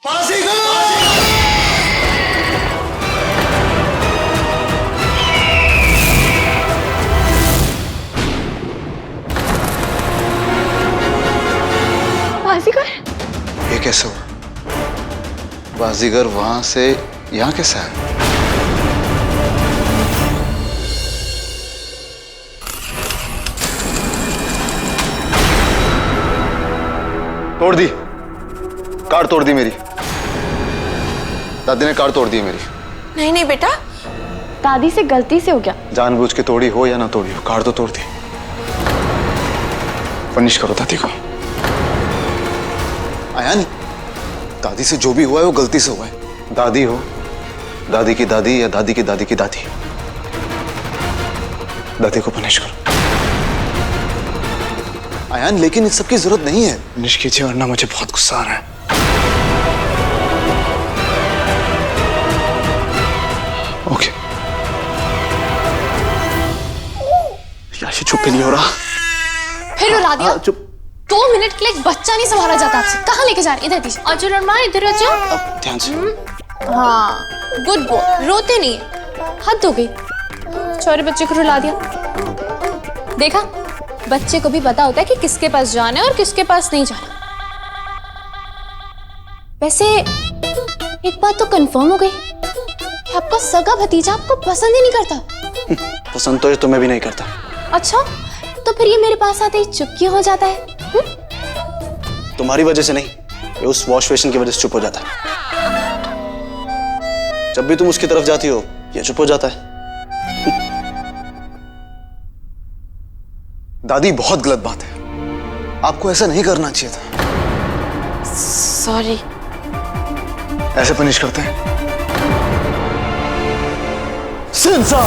बाजीगर? ये कैसे हुआ? बाजीगर वहां से यहाँ कैसे आया? तोड़ दी, कार तोड़ दी मेरी। दादी ने कार तोड़ दी मेरी। नहीं नहीं बेटा, दादी से गलती से हो गया। जानबूझ के तोड़ी हो या ना तोड़ी हो, कार तो तोड़ दी। पनिश करो दादी को। आया नहीं, दादी से जो भी हुआ है वो गलती से हुआ है। दादी हो, दादी की दादी या दादी की दादी की दादी, दादी को पनिश करो। आयान, लेकिन इस सब की जरूरत नहीं है। पनिश कीजिए वरना मुझे बहुत गुस्सा आ रहा है। ओके। यार ये चुप नहीं हो रहा। फिर रुला दिया। चुप। 2 मिनट के लिए एक बच्चा नहीं संभाला जाता आपसे। कहाँ लेके जा रहे? इधर दीजिए। और अरमा इधर आ जाओ। ध्यान से। हाँ, गुड बॉय। रोते नहीं है। हद हो गई। छोरे बच्चे को रुला दिया। देखा, बच्चे को भी पता होता है कि किसके पास जाना है और किसके पास नहीं जाना। वैसे एक बात तो कंफर्म हो गई कि आपका सगा भतीजा आपको पसंद ही नहीं करता। पसंद तो तुम्हें भी नहीं करता। अच्छा, तो फिर ये मेरे पास आते ही चुप क्यों हो जाता है? तुम्हारी वजह से नहीं, ये उस वॉश बेसिन की वजह से चुप हो जाता है। जब भी तुम उसकी तरफ जाती हो ये चुप हो जाता है। दादी, बहुत गलत बात है, आपको ऐसा नहीं करना चाहिए था। सॉरी। ऐसे पनिश करते हैं? सेंसा,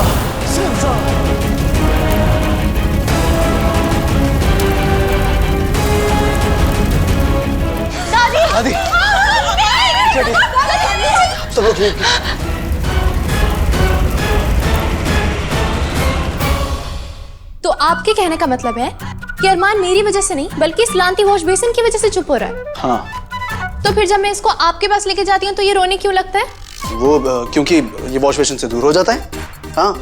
सेंसा। दादी, चलो ठीक। तो आपके कहने का मतलब है कि अरमान मेरी वजह से नहीं बल्कि इस लांती वॉश बेसिन की वजह से चुप हो रहा है? हाँ। तो फिर जब मैं इसको आपके पास लेके जाती हूँ तो ये रोने क्यों लगता है? वो क्योंकि ये वॉश बेसिन से दूर हो जाता है। हाँ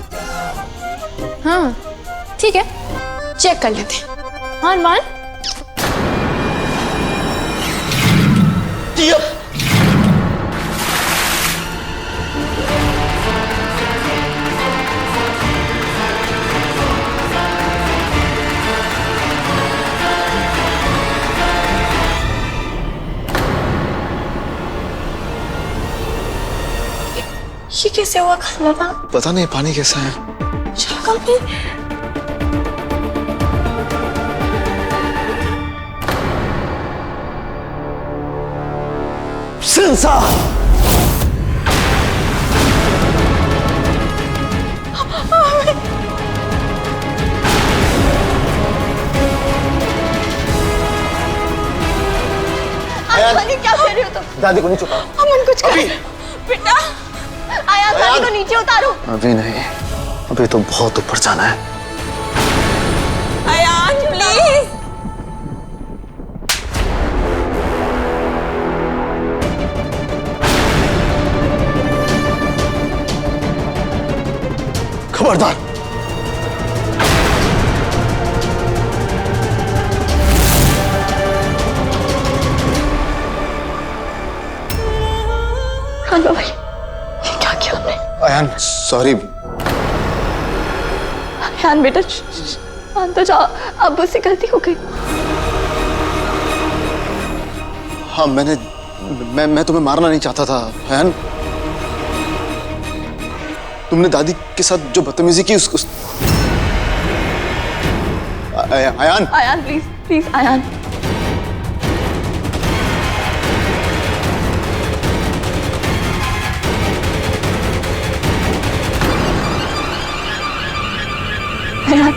हाँ, ठीक है, चेक कर लेते हैं। हाँ अरमान, ये कैसे हुआ खाना था? पता नहीं पानी कैसा है। सेंसा। क्या कर रहे हो तुम? दादी को नहीं चुका। अमन कुछ कर। बेटा, आया दादी को नीचे उतारो। अभी नहीं, अभी तो बहुत ऊपर जाना है। आयान प्लीज। खबरदार। हेलो भाई, क्या किया हमने? आयान सॉरी। आयान बेटा, मान तो जाओ, अब उससे गलती हो गई। हाँ मैं तुम्हें मारना नहीं चाहता था आयान। तुमने दादी के साथ जो बदतमीजी की उस आयान। Ayaan please please Ayaan. आयान,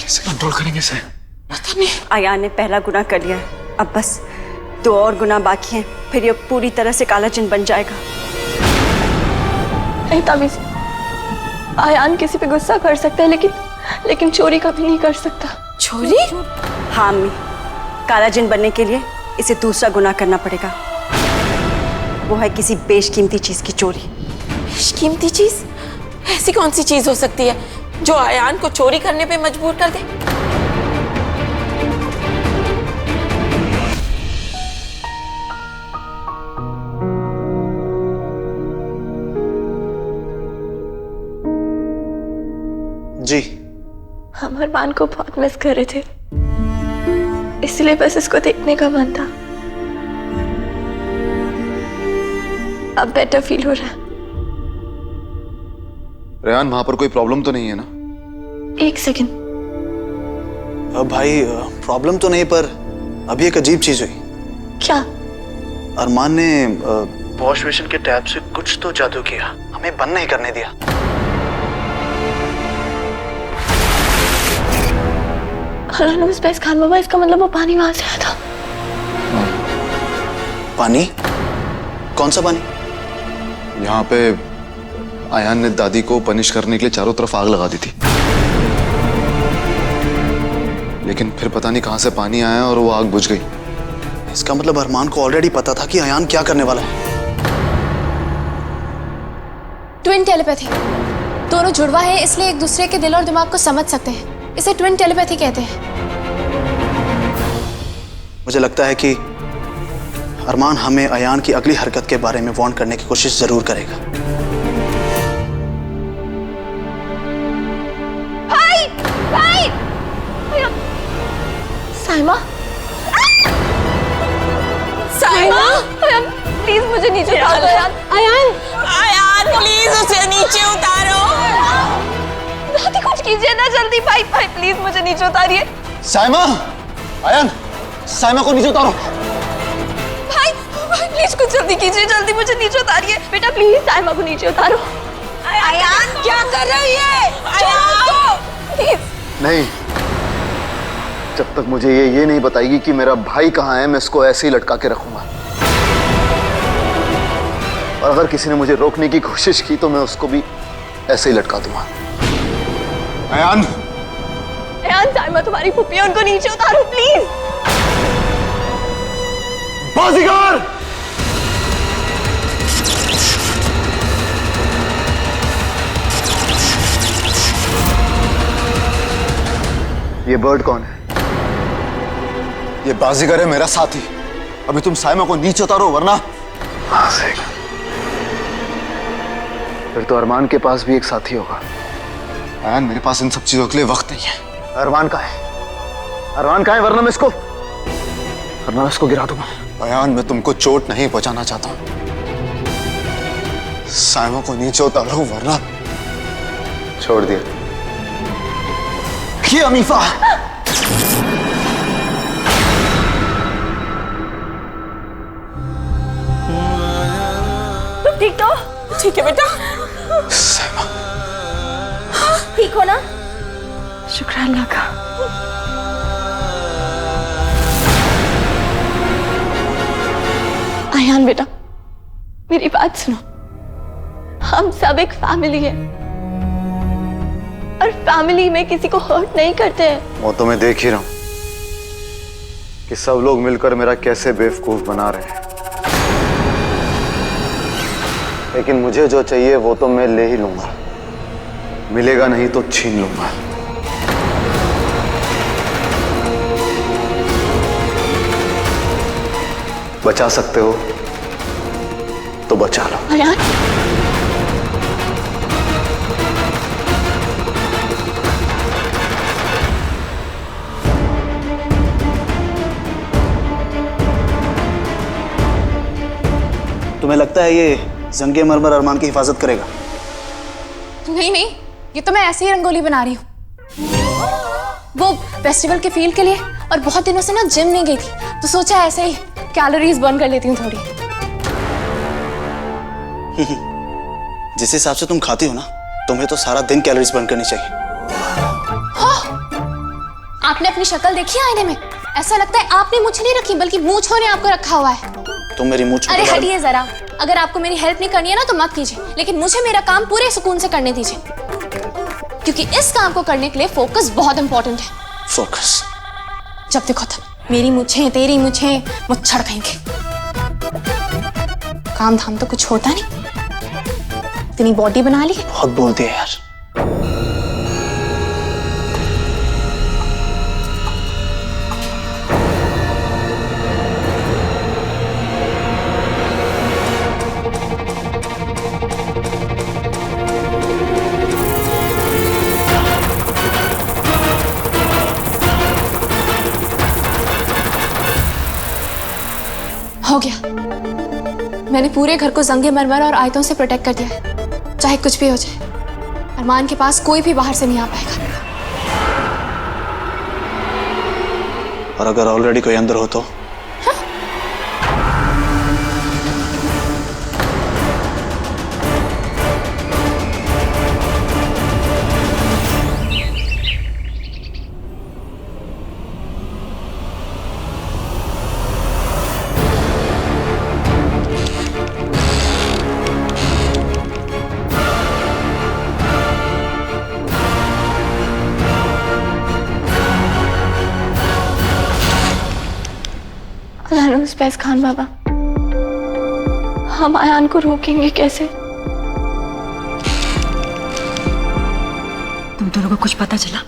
कैसे कंट्रोल करेंगे इसे? आयान ने पहला गुनाह कर लिया है, अब बस 2 और गुनाह बाकी हैं, फिर ये पूरी तरह से काला जिन बन जाएगा। नहीं ताबीज, आयान किसी पे गुस्सा कर सकता है लेकिन चोरी कभी नहीं कर सकता। चोरी? हाँ अम्मी, काला जिन बनने के लिए इसे दूसरा गुनाह करना पड़ेगा। वो है किसी बेशकीमती चीज की चोरी। बेशकीमती चीज? ऐसी कौन सी चीज हो सकती है जो आयान को चोरी करने पे मजबूर कर दे? जी। हम अरमान को बहुत मिस कर रहे थे, इसलिए बस इसको देखने का मन था। अब बेटर फील हो रहा है। रेहान, वहां पर कोई प्रॉब्लम तो नहीं है ना? 1 सेकंड। भाई प्रॉब्लम तो नहीं, पर अभी एक अजीब चीज हुई। क्या? अरमान ने वॉश बेसिन के टैप से कुछ तो जादू किया, हमें बंद नहीं करने दिया। खान बाबा, इसका मतलब वो पानी वहां से आया था। पानी? कौन सा पानी? यहाँ पे आयान ने दादी को पनिश करने के लिए चारों तरफ आग लगा दी थी, लेकिन फिर पता नहीं कहां से पानी आया और वो आग बुझ गई। इसका मतलब अरमान को ऑलरेडी पता था कि आयान क्या करने वाला है। Twin telepathy. दोनों जुड़वा है, इसलिए एक दूसरे के दिल और दिमाग को समझ सकते हैं। इसे ट्विन टेलीपैथी कहते हैं। मुझे लगता है कि अरमान हमें आयान की अगली हरकत के बारे में वार्न करने की कोशिश जरूर करेगा। भाई! साइमा? साइमा! प्लीज मुझे नीचे उतारो। आयान प्लीज उसे नीचे उतारो। दादी कुछ कीजिए ना जल्दी। भाई प्लीज मुझे नीचे उतारिए। साइमा! आयान, साइमा को नीचे उतारो। भाई प्लीज कुछ जल्दी कीजिए, जल्दी मुझे नीचे उतारिए। बेटा प्लीज साइमा को नीचे उतारो। आयान क्या कर रही है? आयान प्लीज। नहीं, जब तक मुझे ये नहीं बताएगी कि मेरा भाई कहाँ है, मैं इसको ऐसे ही लटका के रखूंगा। और अगर किसी ने मुझे रोकने की कोशिश की तो मैं उसको भी ऐसे ही लटका दूंगा। आयान! आयान, साइमा तुम्हारी फूफी है, उनको नीचे उतारो प्लीज। बाजीगर! ये बर्ड कौन है? ये बाजीगर है, मेरा साथी। अभी तुम साइमा को नीचे उतारो, वरना फिर तो अरमान के पास भी एक साथी होगा। आयान, मेरे पास इन सब चीजों के लिए वक्त नहीं है। अरमान कहाँ है? अरमान कहाँ है? वरना मैं इसको गिरा दूंगा। आयान, मैं तुमको चोट नहीं पहुंचाना चाहता। साइमा को नीचे उतारो, वरना छोड़ दिया। ये अमीफा! तुम ठीक तो? ठीक है बेटा। साइमा, ठीक हो ना? शुक्र अल्लाह का। आयान बेटा, मेरी बात सुनो। हम सब एक फैमिली है और फैमिली में किसी को हर्ट नहीं करते हैं। वो तो मैं देख ही रहा हूं कि सब लोग मिलकर मेरा कैसे बेवकूफ बना रहे हैं, लेकिन मुझे जो चाहिए वो तो मैं ले ही लूंगा। मिलेगा नहीं तो छीन लूंगा। बचा सकते हो तो बचा लो। आयान, तुम्हें लगता है ये जंगे मरमर अरमान की हिफाजत करेगा? नहीं, ये तो मैं ऐसे ही रंगोली बना रही हूँ। वो फेस्टिवल के फील के लिए, और बहुत दिनों से ना जिम नहीं गई थी, तो सोचा ऐसे ही कैलोरीज बर्न कर लेती हूँ थोड़ी। जिस हिसाब से तुम खाती हो ना, तुम्हें तो सारा दिन कैलोरीज बर्न करनी चाहिए। आपने अपनी शक्ल देखी आईने में? ऐसा लगता है आपने मूंछ नहीं रखी बल्कि मूंछों ने आपको रखा हुआ है। तुम मेरी मूंछ अरे हटिए जरा, अगर आपको मेरी हेल्प नहीं करनी है ना तो मत कीजिए, लेकिन मुझे मेरा काम पूरे सुकून से करने दीजिए, क्योंकि इस काम को करने के लिए फोकस बहुत इंपॉर्टेंट है। फोकस? जब देखो तब मेरी मूंछें, तेरी मूंछें, मुच्छड़ कहेंगे। काम धाम तो कुछ होता नहीं, इतनी बॉडी बना ली। बहुत बोलती है यार। हो गया, मैंने पूरे घर को जंगे मरमर और आयतों से प्रोटेक्ट कर दिया है। चाहे कुछ भी हो जाए, अरमान के पास कोई भी बाहर से नहीं आ पाएगा। और अगर ऑलरेडी कोई अंदर हो तो? स्पेस खान बाबा, हम आयान को रोकेंगे कैसे? तुम दोनों को कुछ पता चला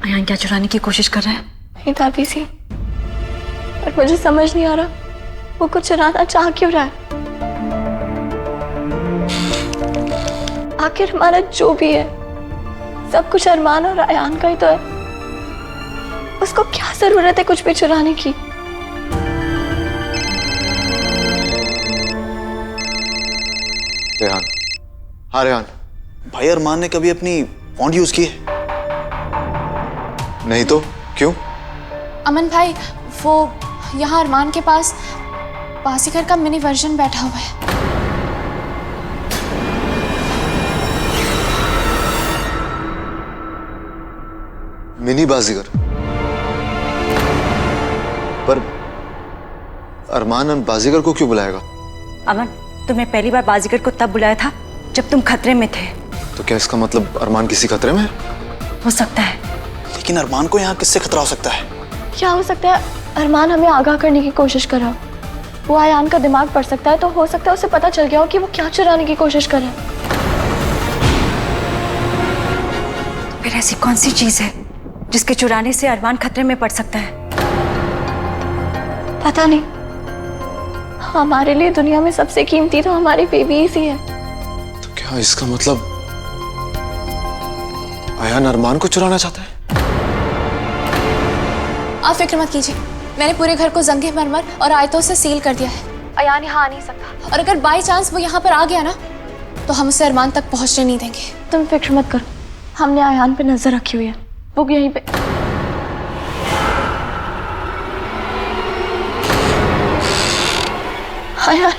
आयान क्या चुराने की कोशिश कर रहा है? नहीं दादी सी, पर मुझे समझ नहीं आ रहा वो कुछ चुराना चाह क्यों रहा है। आखिर हमारा जो भी है सब कुछ अरमान और आयान का ही तो है, उसको क्या जरूरत है कुछ भी चुराने की? रेहान, हाँ रेहान। भाई अरमान ने कभी अपनी फॉन्ट यूज की है? नहीं तो क्यों? अमन भाई, वो यहाँ अरमान के पास बाजीगर का मिनी वर्जन बैठा हुआ है। मिनी बाजीगर? पर अरमान बाजीगर को क्यों बुलाएगा? अमन, तुम्हें पहली बार बाजीगर को तब बुलाया था जब तुम खतरे में थे। तो क्या इसका मतलब अरमान किसी खतरे में है? हो सकता है। लेकिन अरमान को यहाँ किससे खतरा हो सकता है? क्या हो सकता है? अरमान हमें आगाह करने की कोशिश कर रहा हो। वो आयान का दिमाग पढ़ सकता है, तो हो सकता है उसे पता चल गया हो कि वो क्या चुराने की कोशिश कर रहा है। तो फिर ऐसी कौन सी चीज है जिसके चुराने से अरमान खतरे में पड़ सकता है? पता नहीं, हमारे लिए दुनिया में सबसे कीमती तो हमारी बेबी ही है। तो क्या इसका मतलब आयान अरमान को चुराना चाहता है? आप फिक्र मत कीजिए, मैंने पूरे घर को जंगे मरमर और आयतों से सील कर दिया है। अयान यहाँ आ नहीं सकता, और अगर बाई चांस वो यहाँ पर आ गया ना तो हम उसे अरमान तक पहुँचने नहीं देंगे। तुम फिक्र मत करो, हमने आयान पे नजर रखी हुई है, वो यहीं पे। आयान,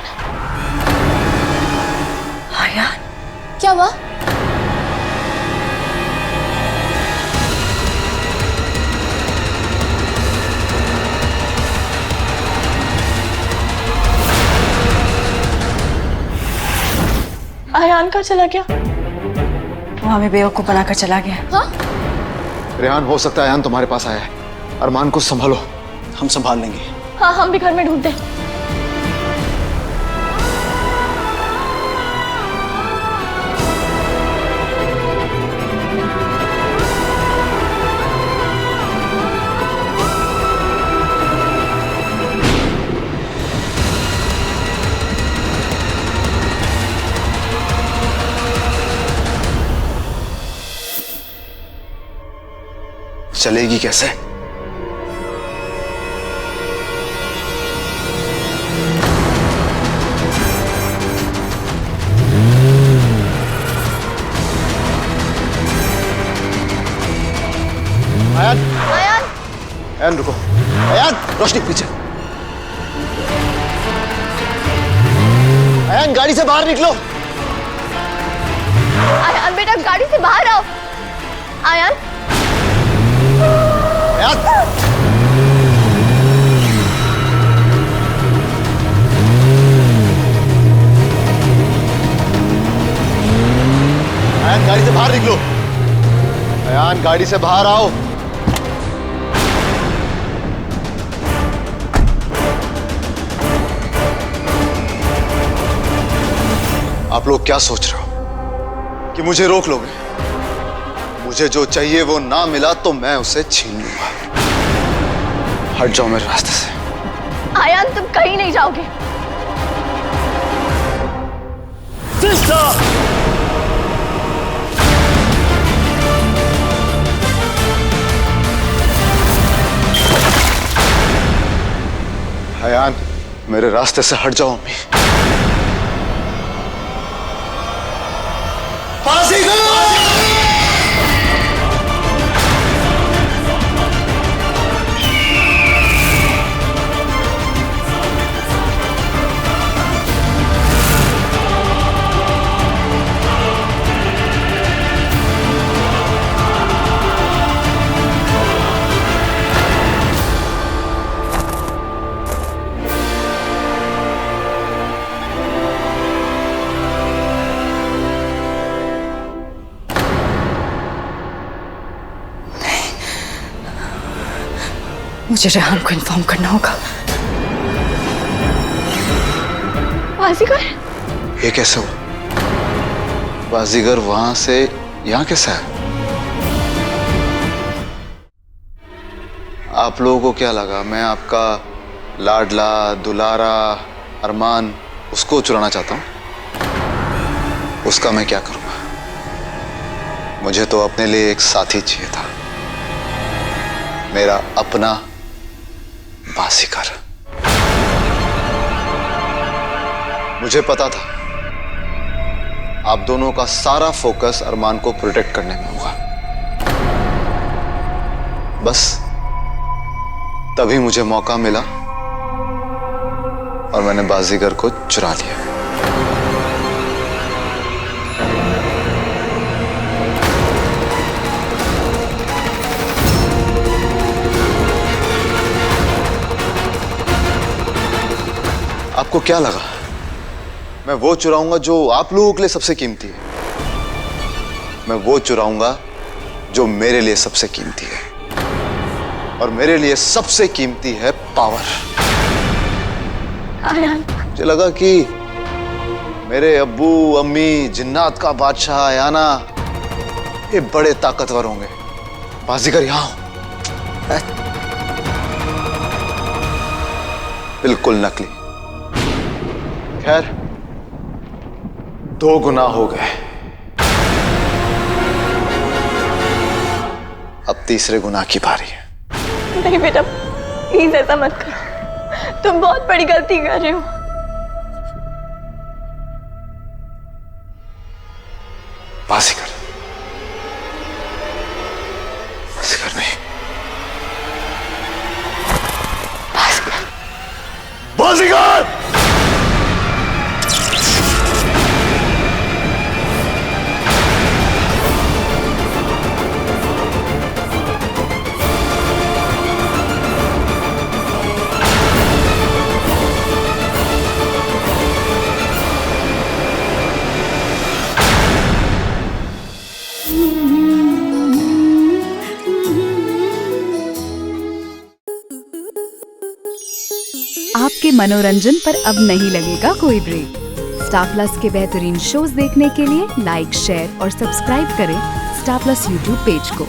आयान, क्या हुआ? आयान कहाँ चला गया? वो हमें बेवकूफ बनाकर चला गया। हाँ? रेहान, हो सकता है आयान तुम्हारे पास आया है। अरमान को संभालो। हम संभाल लेंगे। हाँ, हम भी घर में ढूंढते हैं। चलेगी कैसे? आयान, आयान, आयान रुको। आयान, रोशनी पीछे। आयान, गाड़ी से बाहर निकलो। आयान बेटा, गाड़ी से बाहर आओ। आयान, आयान, अयान, गाड़ी से बाहर आओ। आप लोग क्या सोच रहे हो कि मुझे रोक लोगे? मुझे जो चाहिए वो ना मिला तो मैं उसे छीन लूंगा। हट जाओ मेरे रास्ते से। आयान, तुम कहीं नहीं जाओगे। अयान, मेरे रास्ते से हट जाओ अम्मी। मुझे रेहान को इन्फॉर्म करना होगा। बाजीगर? ये कैसे हुआ? बाजीगर वहां से यहां कैसे है? आप लोगों को क्या लगा मैं आपका लाडला दुलारा अरमान उसको चुराना चाहता हूं? उसका मैं क्या करूंगा? मुझे तो अपने लिए एक साथी चाहिए था, मेरा अपना बाजीगर। मुझे पता था आप दोनों का सारा फोकस अरमान को प्रोटेक्ट करने में होगा, बस तभी मुझे मौका मिला और मैंने बाजीगर को चुरा लिया। आपको क्या लगा मैं वो चुराऊंगा जो आप लोगों के लिए सबसे कीमती है? मैं वो चुराऊंगा जो मेरे लिए सबसे कीमती है, और मेरे लिए सबसे कीमती है पावर। मुझे लगा कि मेरे अब्बू अम्मी जिन्नात का बादशाह आयाना ये बड़े ताकतवर होंगे। बाजीगर यहां हो। बिल्कुल नकली। खैर, 2 गुना हो गए, अब तीसरे गुनाह की बारी है। नहीं बेटा, प्लीज ऐसा मत करो, तुम बहुत बड़ी गलती कर रहे हो। बाजीगर, बाजीगर नहीं, बाजीगर! आपके मनोरंजन पर अब नहीं लगेगा कोई ब्रेक। स्टार प्लस के बेहतरीन शोज देखने के लिए लाइक, शेयर और सब्सक्राइब करें स्टार प्लस यूट्यूब पेज को।